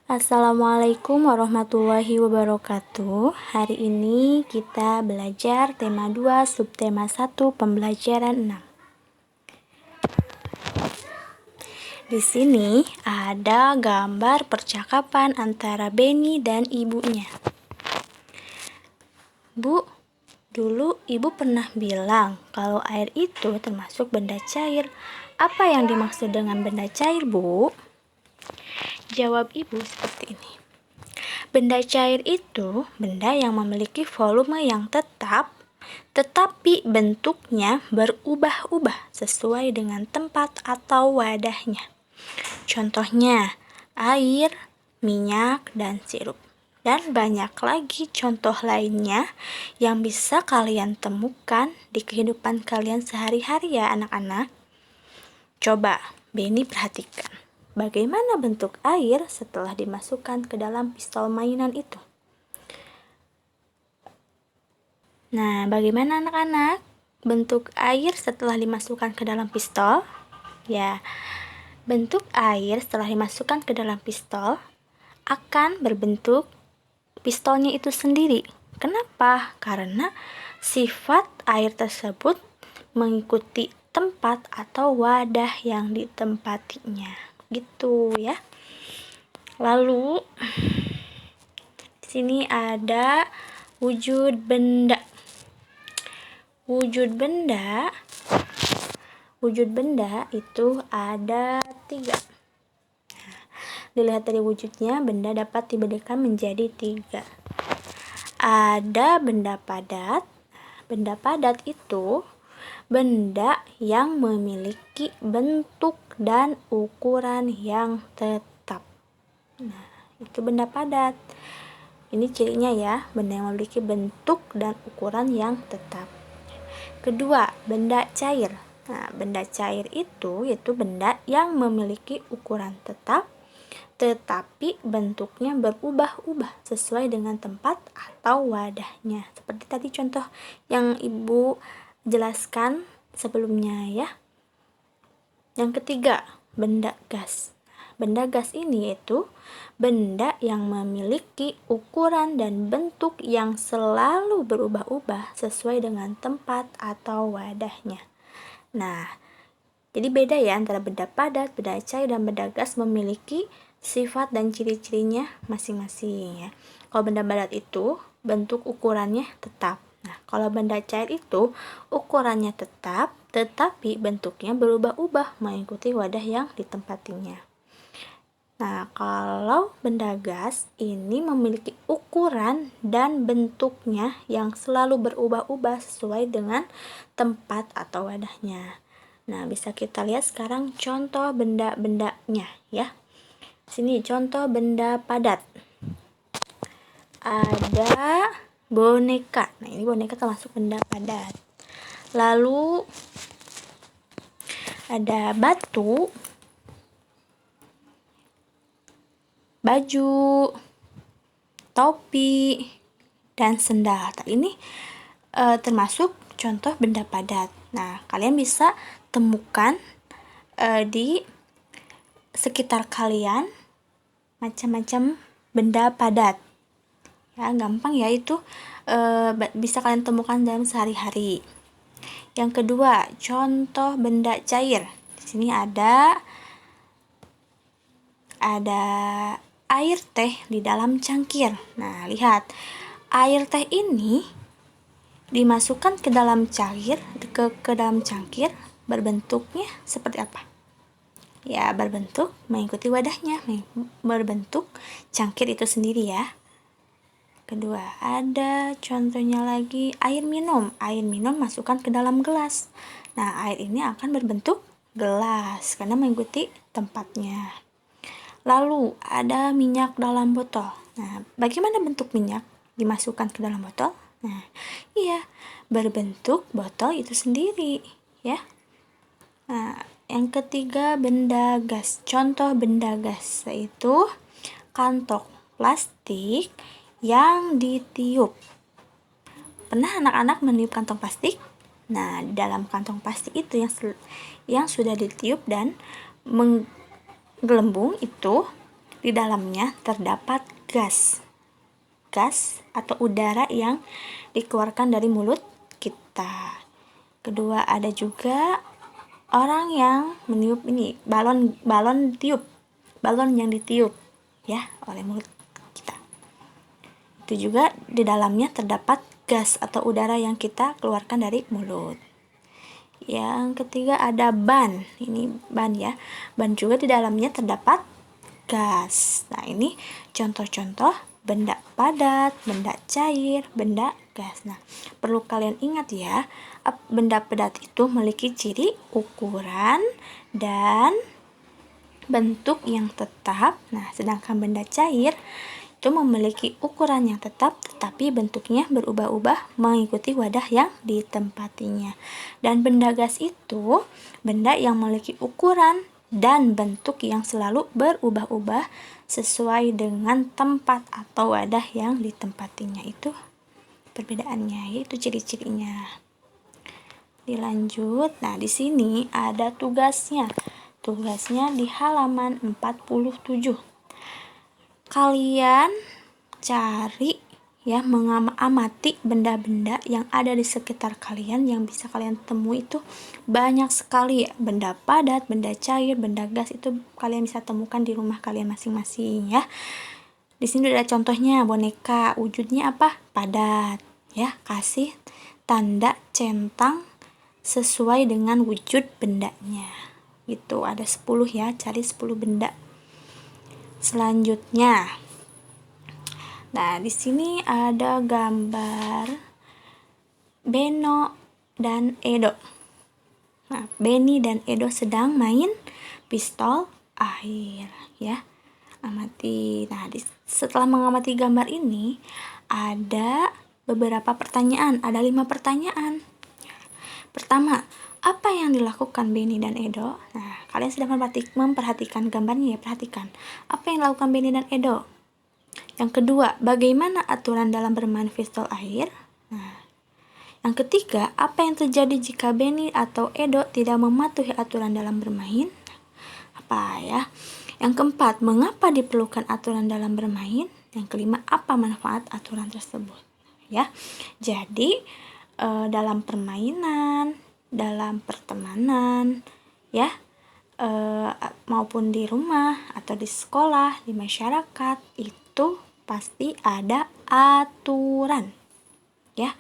Assalamualaikum warahmatullahi wabarakatuh. Hari ini kita belajar tema 2, subtema 1, pembelajaran 6. Di sini ada gambar percakapan antara Benny dan ibunya. Bu, dulu ibu pernah bilang kalau air itu termasuk benda cair. Apa yang dimaksud dengan benda cair, Bu? Jawab ibu seperti ini. Benda cair itu benda yang memiliki volume yang tetap, tetapi bentuknya berubah-ubah sesuai dengan tempat atau wadahnya. Contohnya, air, minyak, dan sirup. Dan banyak lagi contoh lainnya yang bisa kalian temukan di kehidupan kalian sehari-hari ya anak-anak. Coba, Benny perhatikan. Bagaimana bentuk air setelah dimasukkan ke dalam pistol mainan itu? Nah, bagaimana anak-anak bentuk air setelah dimasukkan ke dalam pistol? Ya, bentuk air setelah dimasukkan ke dalam pistol akan berbentuk pistolnya itu sendiri. Kenapa? Karena sifat air tersebut mengikuti tempat atau wadah yang ditempatinya. Gitu ya. Lalu di sini ada wujud benda. Wujud benda itu ada 3. Dilihat dari wujudnya, benda dapat dibedakan menjadi 3. Ada benda padat. Benda padat itu benda yang memiliki bentuk dan ukuran yang tetap. Nah, itu benda padat. Ini cirinya ya, benda yang memiliki bentuk dan ukuran yang tetap. Kedua, benda cair. Nah, benda cair itu yaitu benda yang memiliki ukuran tetap, tetapi bentuknya berubah-ubah sesuai dengan tempat atau wadahnya. Seperti tadi contoh yang Ibu jelaskan sebelumnya ya. Yang ketiga, benda gas. Benda gas ini yaitu benda yang memiliki ukuran dan bentuk yang selalu berubah-ubah sesuai dengan tempat atau wadahnya. Nah, jadi beda ya antara benda padat, benda cair, dan benda gas memiliki sifat dan ciri-cirinya masing-masing ya. Kalau benda padat itu bentuk ukurannya tetap. Nah, kalau benda cair itu ukurannya tetap, tetapi bentuknya berubah-ubah mengikuti wadah yang ditempatinya. Nah, kalau benda gas ini memiliki ukuran dan bentuknya yang selalu berubah-ubah sesuai dengan tempat atau wadahnya. Nah, bisa kita lihat sekarang contoh benda-bendanya ya. Sini contoh benda padat. Ada boneka. Nah, ini boneka termasuk benda padat. Lalu ada batu, baju, topi, dan sendal. Ini termasuk contoh benda padat. Nah, kalian bisa temukan di sekitar kalian macam-macam benda padat. Ya, gampang ya itu bisa kalian temukan dalam sehari-hari. Yang kedua, contoh benda cair. Di sini ada air teh di dalam cangkir. Nah, lihat. Air teh ini dimasukkan ke dalam dalam cangkir, berbentuknya seperti apa? Ya, berbentuk mengikuti wadahnya, berbentuk cangkir itu sendiri ya. Kedua, ada contohnya lagi air minum. Air minum masukkan ke dalam gelas. Nah, air ini akan berbentuk gelas karena mengikuti tempatnya. Lalu, ada minyak dalam botol. Nah, bagaimana bentuk minyak dimasukkan ke dalam botol? Nah, iya, berbentuk botol itu sendiri, ya. Nah, yang ketiga, benda gas. Contoh benda gas yaitu kantong plastik yang ditiup. Pernah anak-anak meniup kantong plastik? Nah, dalam kantong plastik itu yang sudah ditiup dan menggelembung itu Di dalamnya terdapat gas atau udara yang dikeluarkan dari mulut kita. Kedua, ada juga orang yang meniup ini, balon yang ditiup ya oleh mulut kita. Itu juga di dalamnya terdapat gas atau udara yang kita keluarkan dari mulut. Yang ketiga ada ban. Ini ban ya. Ban juga di dalamnya terdapat gas. Nah, ini contoh-contoh benda padat, benda cair, benda gas. Nah, perlu kalian ingat ya, benda padat itu memiliki ciri, ukuran, dan bentuk yang tetap. Nah, sedangkan benda cair itu memiliki ukuran yang tetap tetapi bentuknya berubah-ubah mengikuti wadah yang ditempatinya. Dan benda gas itu benda yang memiliki ukuran dan bentuk yang selalu berubah-ubah sesuai dengan tempat atau wadah yang ditempatinya. Itu perbedaannya, yaitu ciri-cirinya. Dilanjut. Nah, di sini ada tugasnya. Tugasnya di halaman 47. Kalian cari ya, mengamati benda-benda yang ada di sekitar kalian. Yang bisa kalian temui itu banyak sekali ya. Benda padat, benda cair, benda gas itu kalian bisa temukan di rumah kalian masing-masing ya. Di sini ada contohnya boneka, wujudnya apa? Padat ya. Kasih tanda centang sesuai dengan wujud bendanya. Gitu, ada 10 ya, cari 10 benda. Selanjutnya, nah di sini ada gambar Beno dan Edo. Nah, Beni dan Edo sedang main pistol air ya. Amati. Nah, setelah mengamati gambar ini ada beberapa pertanyaan. Ada 5 pertanyaan. Pertama, apa yang dilakukan Beni dan Edo? Nah, kalian sudah memperhatikan gambarnya ya, perhatikan. Apa yang dilakukan Beni dan Edo? Yang kedua, bagaimana aturan dalam bermain pistol air? Nah, yang ketiga, apa yang terjadi jika Beni atau Edo tidak mematuhi aturan dalam bermain? Apa ya? Yang keempat, mengapa diperlukan aturan dalam bermain? Yang kelima, apa manfaat aturan tersebut? Ya, jadi dalam permainan, dalam pertemanan, ya, maupun di rumah atau di sekolah, di masyarakat, itu pasti ada aturan, ya.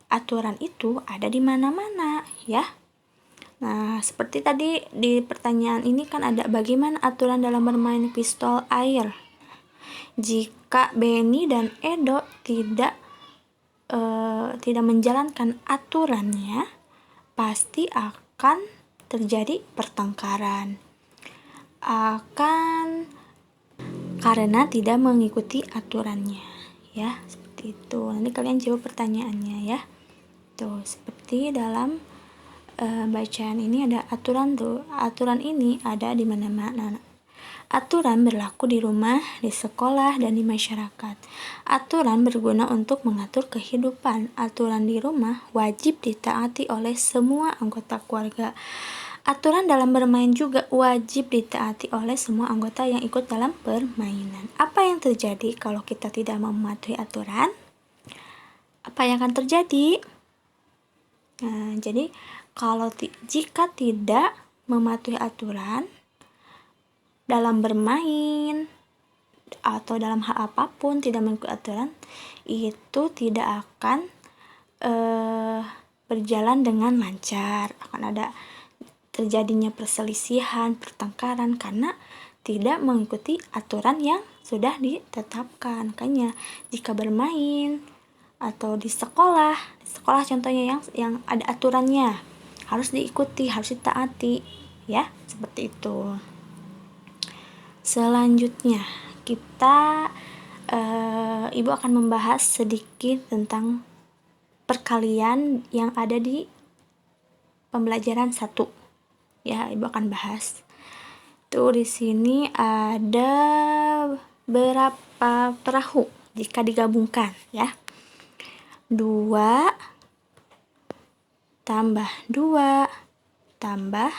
Aturan itu ada di mana-mana, ya. Nah, seperti tadi di pertanyaan ini kan ada bagaimana aturan dalam bermain pistol air. Jika Beni dan Edo tidak menjalankan aturannya, pasti akan terjadi pertengkaran. Karena tidak mengikuti aturannya, ya, seperti itu. Nanti kalian jawab pertanyaannya ya. Tuh, seperti dalam bacaan ini ada aturan tuh. Aturan ini ada di mana-mana. Aturan berlaku di rumah, di sekolah, dan di masyarakat. Aturan berguna untuk mengatur kehidupan. Aturan di rumah wajib ditaati oleh semua anggota keluarga. Aturan dalam bermain juga wajib ditaati oleh semua anggota yang ikut dalam permainan. Apa yang terjadi kalau kita tidak mematuhi aturan? Apa yang akan terjadi? Nah, jadi jika tidak mematuhi aturan dalam bermain atau dalam hal apapun tidak mengikuti aturan, itu tidak akan berjalan dengan lancar. Akan ada terjadinya perselisihan, pertengkaran karena tidak mengikuti aturan yang sudah ditetapkan. Makanya jika bermain atau di sekolah contohnya yang ada aturannya harus diikuti, harus ditaati, ya, seperti itu. Selanjutnya kita Ibu akan membahas sedikit tentang perkalian yang ada di pembelajaran 1. Ya, Ibu akan bahas. Tuh di sini ada berapa perahu jika digabungkan ya. 2 tambah 2 tambah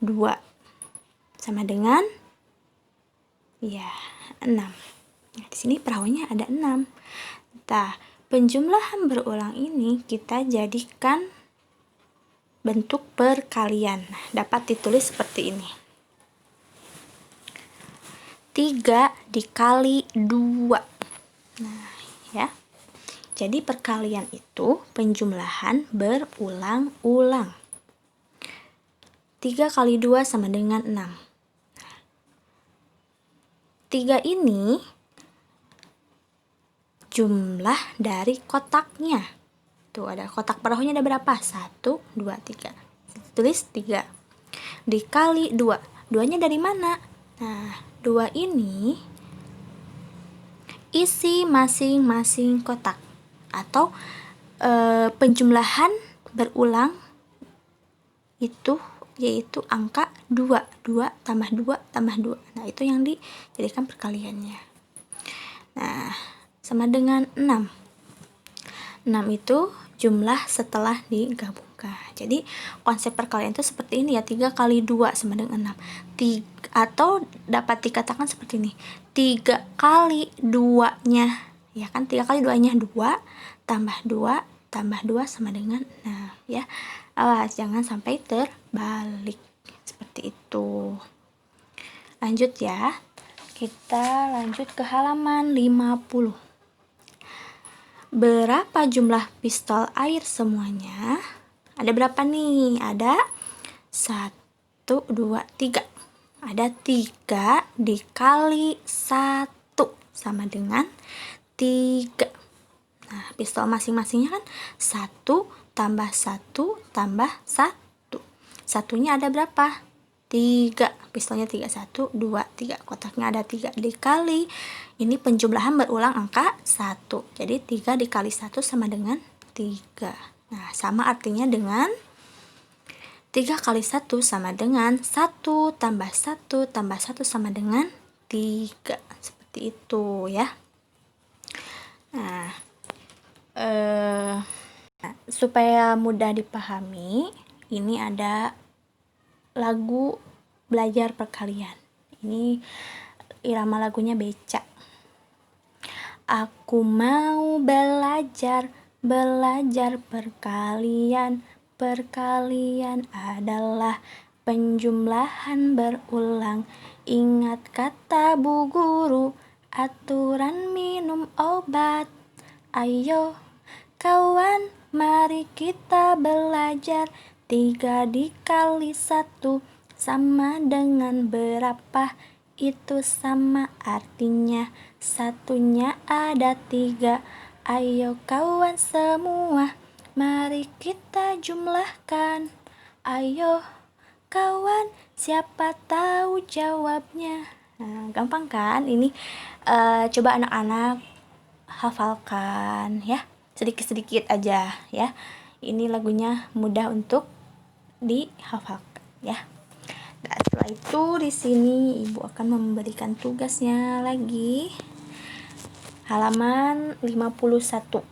2 sama dengan Ya, 6. Nah, di sini perahunya ada 6. Nah, penjumlahan berulang ini kita jadikan bentuk perkalian. Nah, dapat ditulis seperti ini. 3 dikali 2. Nah, ya. Jadi perkalian itu penjumlahan berulang-ulang. 3 kali 2 sama dengan 6. 3 ini jumlah dari kotaknya. Tuh, ada kotak perahunya ada berapa? 1, 2, 3. Tulis 3. Dikali 2. 2-nya dari mana? Nah, 2 ini isi masing-masing kotak. Atau penjumlahan berulang itu yaitu angka 2. 2 tambah 2 tambah 2. Nah, itu yang dijadikan perkaliannya. Nah, sama dengan 6. 6 itu jumlah setelah digabungkan. Jadi konsep perkalian itu seperti ini ya, 3 kali 2 sama dengan 6. Atau dapat dikatakan seperti ini, 3 kali 2-nya, ya kan, 3 kali 2-nya 2, tambah 2, tambah 2 sama dengan 6, ya. Awas, jangan sampai terbalik, seperti itu. Lanjut ya, kita lanjut ke halaman 50. Berapa jumlah pistol air semuanya? Ada berapa nih? Ada 1, 2, 3. Ada 3 dikali 1 sama dengan 3. Nah, pistol masing-masingnya kan 1 tambah 1 tambah 1. Satunya ada berapa? 3. Pistolnya 3. 1, 2, 3. Kotaknya ada 3. Dikali, ini penjumlahan berulang angka 1. Jadi 3 dikali 1 sama dengan 3. Nah, sama artinya dengan 3 kali 1 sama dengan 1 tambah 1 tambah 1 sama dengan 3. Seperti itu ya. Nah, supaya mudah dipahami, ini ada lagu belajar perkalian. Ini irama lagunya becak. Aku mau belajar perkalian. Perkalian adalah penjumlahan berulang. Ingat kata bu guru, aturan minum obat. Ayo kawan, mari kita belajar. 3 dikali 1 sama dengan berapa? Itu sama artinya satunya ada 3. Ayo kawan semua, mari kita jumlahkan. Ayo kawan, siapa tahu jawabnya? Nah, gampang kan? Ini coba anak-anak hafalkan ya, sedikit-sedikit aja ya. Ini lagunya mudah untuk dihafalkan ya. Nah, setelah itu di sini Ibu akan memberikan tugasnya lagi. Halaman 51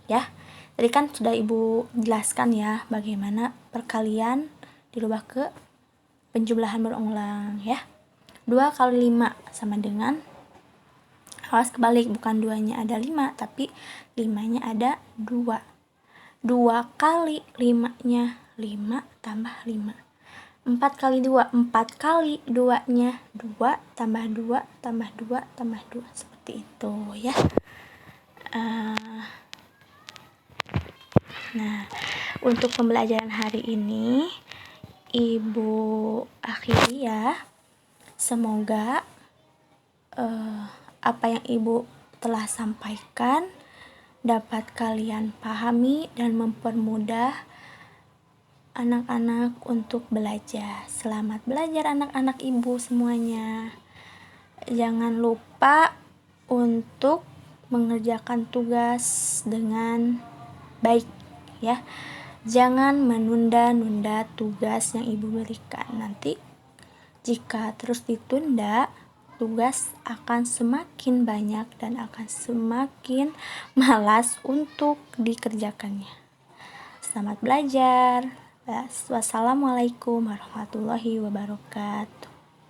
ya. Tadi kan sudah Ibu jelaskan ya bagaimana perkalian dirubah ke penjumlahan berulang ya. 2 kali 5 sama dengan, awas kebalik, bukan 2-nya ada 5 tapi 5-nya ada 2. 2 kali 5-nya 5 tambah 5. 4 kali 2, 4 kali 2-nya 2 tambah 2 tambah 2 tambah 2. Seperti itu ya. Nah, untuk pembelajaran hari ini Ibu akhiri ya. Semoga apa yang Ibu telah sampaikan dapat kalian pahami dan mempermudah anak-anak untuk belajar. Selamat belajar anak-anak Ibu semuanya. Jangan lupa untuk mengerjakan tugas dengan baik ya. Jangan menunda-nunda tugas yang Ibu berikan. Nanti jika terus ditunda, tugas akan semakin banyak dan akan semakin malas untuk dikerjakannya. Selamat belajar. Wassalamualaikum warahmatullahi wabarakatuh.